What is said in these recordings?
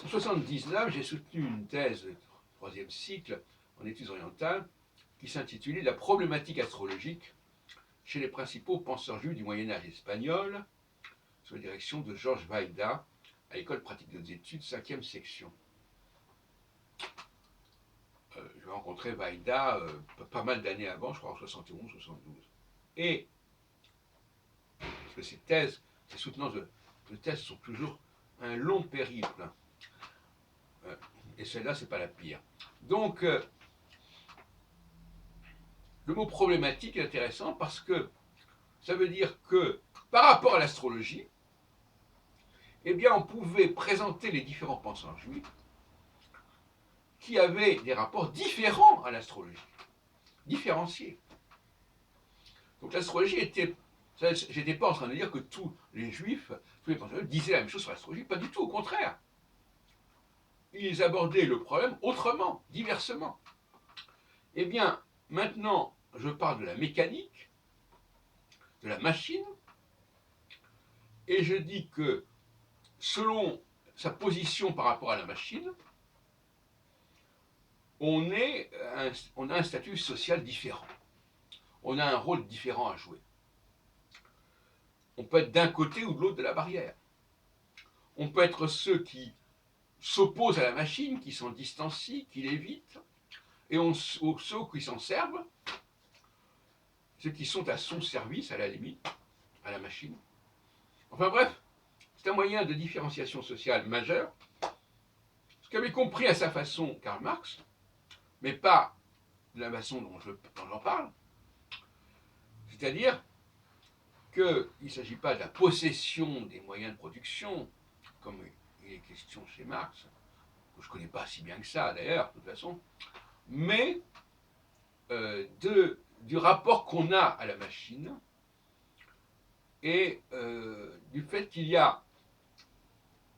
1979, j'ai soutenu une thèse de troisième cycle en études orientales qui s'intitulait La problématique astrologique chez les principaux penseurs juifs du Moyen-Âge espagnol, sous la direction de Georges Vaida, à l'École pratique des études, 5e section. Je rencontrais Vaida pas mal d'années avant, je crois en 71, 72. Et, parce que ces soutenances de thèses sont toujours un long périple. Et celle-là, c'est pas la pire. Donc, le mot problématique est intéressant parce que ça veut dire que, par rapport à l'astrologie, eh bien, on pouvait présenter les différents penseurs juifs qui avaient des rapports différents à l'astrologie, différenciés. Donc l'astrologie était... J'étais pas en train de dire que tous les juifs, tous les penseurs juifs disaient la même chose sur l'astrologie, pas du tout, au contraire. Ils abordaient le problème autrement, diversement. Eh bien, maintenant, je parle de la mécanique, de la machine, et je dis que selon sa position par rapport à la machine, on a un statut social différent. On a un rôle différent à jouer. On peut être d'un côté ou de l'autre de la barrière. On peut être ceux qui s'opposent à la machine, qui s'en distancient, qui l'évitent, et ceux qui s'en servent, ceux qui sont à son service, à la limite, à la machine. Enfin bref, c'est un moyen de différenciation sociale majeur, ce qu'avait compris à sa façon Karl Marx, mais pas de la façon dont j'en parle, c'est-à-dire qu'il ne s'agit pas de la possession des moyens de production, comme il est question chez Marx, que je ne connais pas si bien que ça d'ailleurs, de toute façon, mais du rapport qu'on a à la machine et du fait qu'il y a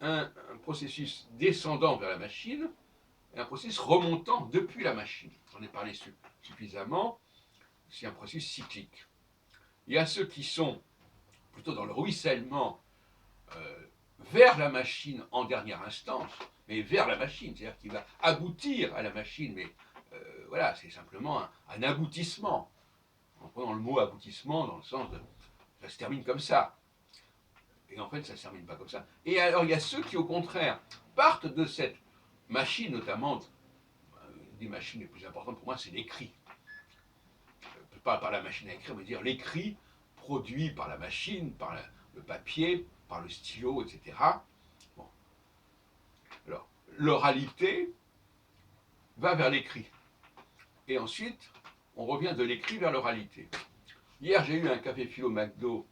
un processus descendant vers la machine et un processus remontant depuis la machine. J'en ai parlé suffisamment, c'est un processus cyclique. Il y a ceux qui sont plutôt dans le ruissellement vers la machine en dernière instance, mais vers la machine, c'est-à-dire qu'il va aboutir à la machine, mais voilà, c'est simplement un aboutissement. En prenant le mot aboutissement dans le sens de ça se termine comme ça. Et en fait, ça ne se termine pas comme ça. Et alors, il y a ceux qui, au contraire, partent de cette machine, notamment, une des machines les plus importantes pour moi, c'est l'écrit. Pas par la machine à écrire, mais dire l'écrit produit par la machine, par le papier, par le stylo, etc. Bon. Alors, l'oralité va vers l'écrit. Et ensuite, on revient de l'écrit vers l'oralité. Hier, j'ai eu un café philo McDo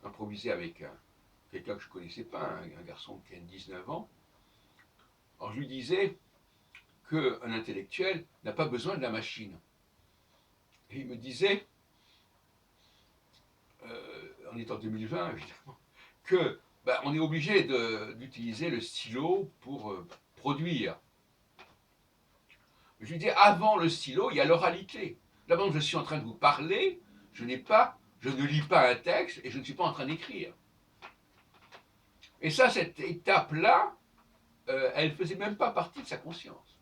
improvisé avec quelqu'un que je ne connaissais pas, un garçon qui a 19 ans. Alors, je lui disais qu'un intellectuel n'a pas besoin de la machine. Et il me disait, on est en 2020 évidemment, que on est obligé d'utiliser le stylo pour produire. Je lui dis, avant le stylo, il y a l'oralité. Là, je suis en train de vous parler, je ne lis pas un texte et je ne suis pas en train d'écrire. Et ça, cette étape-là, elle ne faisait même pas partie de sa conscience.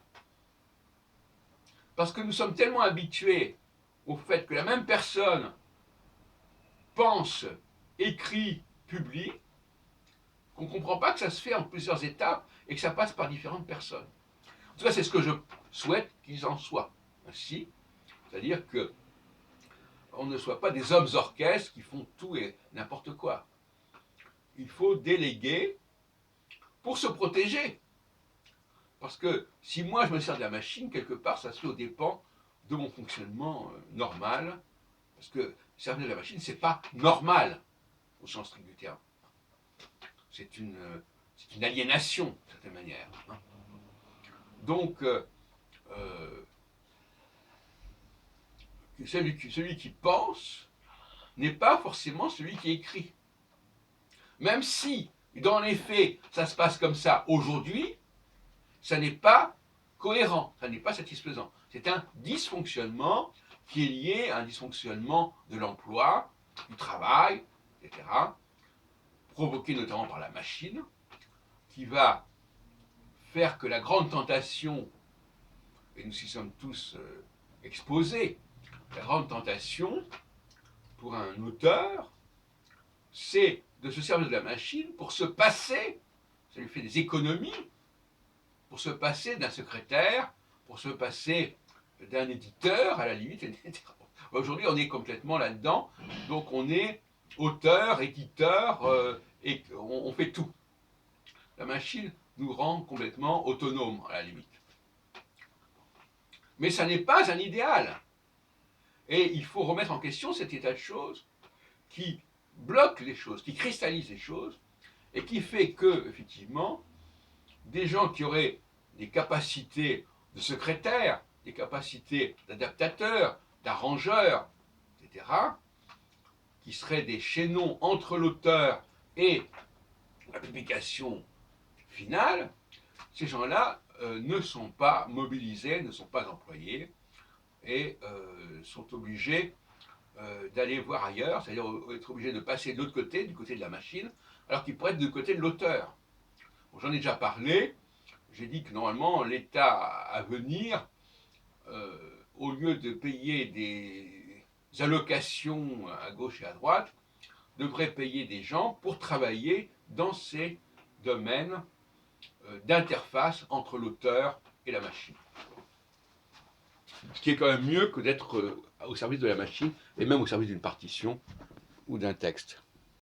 Parce que nous sommes tellement habitués au fait que la même personne pense, écrit, publie, qu'on ne comprend pas que ça se fait en plusieurs étapes et que ça passe par différentes personnes. En tout cas, c'est ce que je souhaite qu'ils en soient ainsi, c'est-à-dire que on ne soit pas des hommes orchestres qui font tout et n'importe quoi. Il faut déléguer pour se protéger. Parce que si moi je me sers de la machine, quelque part, ça se fait aux dépens de mon fonctionnement normal. Parce que servir de la machine, c'est pas normal au sens strict du terme. C'est une aliénation, d'une certaine manière. Hein. Donc, celui qui pense n'est pas forcément celui qui écrit. Même si, dans les faits, ça se passe comme ça aujourd'hui, ça n'est pas cohérent, ça n'est pas satisfaisant. C'est un dysfonctionnement qui est lié à un dysfonctionnement de l'emploi, du travail, etc., provoqué notamment par la machine, qui va faire que la grande tentation, et nous y sommes tous exposés, la grande tentation pour un auteur, c'est de se servir de la machine pour se passer, ça lui fait des économies, pour se passer d'un secrétaire, pour se passer d'un éditeur, à la limite, etc. Aujourd'hui, on est complètement là-dedans, donc on est auteur, éditeur, et on fait tout. La machine nous rend complètement autonomes, à la limite. Mais ça n'est pas un idéal. Et il faut remettre en question cet état de choses qui bloque les choses, qui cristallise les choses, et qui fait que, effectivement, des gens qui auraient des capacités de secrétaire, des capacités d'adaptateur, d'arrangeur, etc., qui seraient des chaînons entre l'auteur et la publication finale, ces gens-là ne sont pas mobilisés, ne sont pas employés et sont obligés d'aller voir ailleurs, c'est-à-dire être obligés de passer de l'autre côté, du côté de la machine, alors qu'ils pourraient être du côté de l'auteur. Bon, j'en ai déjà parlé, j'ai dit que normalement l'État à venir, au lieu de payer des allocations à gauche et à droite, devrait payer des gens pour travailler dans ces domaines d'interface entre l'auteur et la machine. Ce qui est quand même mieux que d'être au service de la machine et même au service d'une partition ou d'un texte.